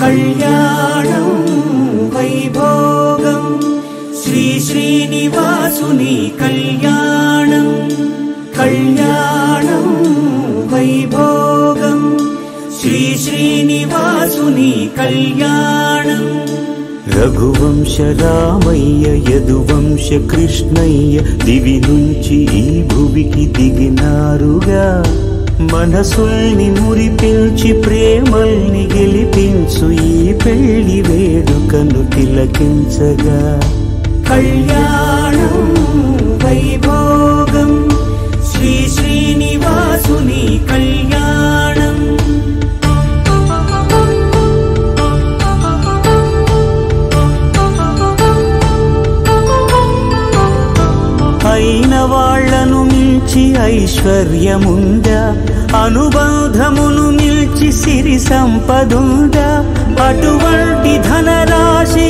కళ్యాణం వైభోగం శ్రీ శ్రీనివాసుని కళ్యాణం కళ్యాణం వైభోగం శ్రీ శ్రీనివాసుని కళ్యాణం రఘువంశ రామయ్య యదువంశ కృష్ణయ్య దివి నుంచి ఈ భువికి దిగినారుగా మనసుల్ని మురిపించి ప్రేమల్ని గెలిపించు ఈ పెళ్లి వేడుకను తిలకించగా కళ్యాణం వైభోగం శ్రీ శ్రీనివాసుని కళ్యాణం అయిన వాళ్లను మించి ఐశ్వర్యముందా అనుబంధమును మిల్చి సిరి సంపదుందా అటువంటి ధనరాశి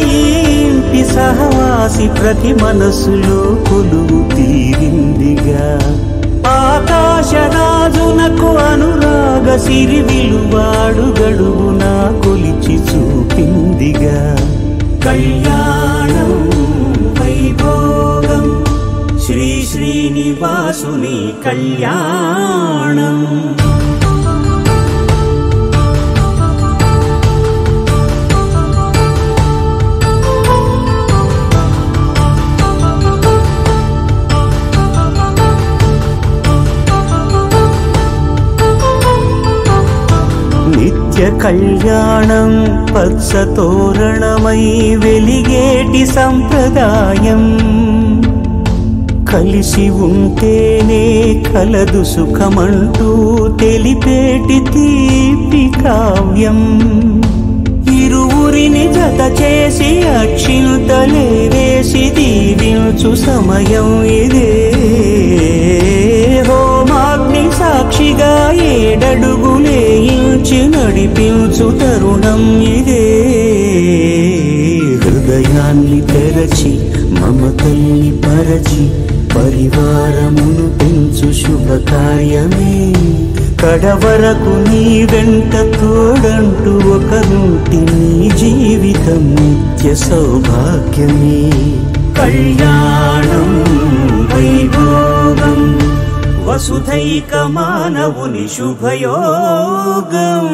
ఇంటి సహవాసి ప్రతి మనసులో కొలువు తీరిందిగా ఆకాశరాజునకు అనురాగ సిరి విలువాడు గడువునా కొలిచి చూపిందిగా కళ్యాణం వైభోగం శ్రీ శ్రీనివాసుని కళ్యాణం నిత్య కళ్యాణం పచ్చ తోరణమై వెలిగేటి సంప్రదాయం కలిసి ఉంటేనే కలదు సుఖమంటూ తెలిపేటి తీపి కావ్యం ఇరువురిని జత చేసి అక్షింతలే వేసి దీవించు సమయం ఇదే హోమాగ్ని సాక్షిగా ఏడడుగులే ఇంచి నడిపించు తరుణం ఇదే హృదయాన్ని తెరచి మమతల్ని పరచి పరివారమును పెంచు శుభకార్యమే కడవరకు నీ వెంట తోడంటూ ఒకరుంటి నీ జీవితం నిత్య సౌభాగ్యమే కళ్యాణం వైభోగం వసుధైక మానవుని శుభయోగం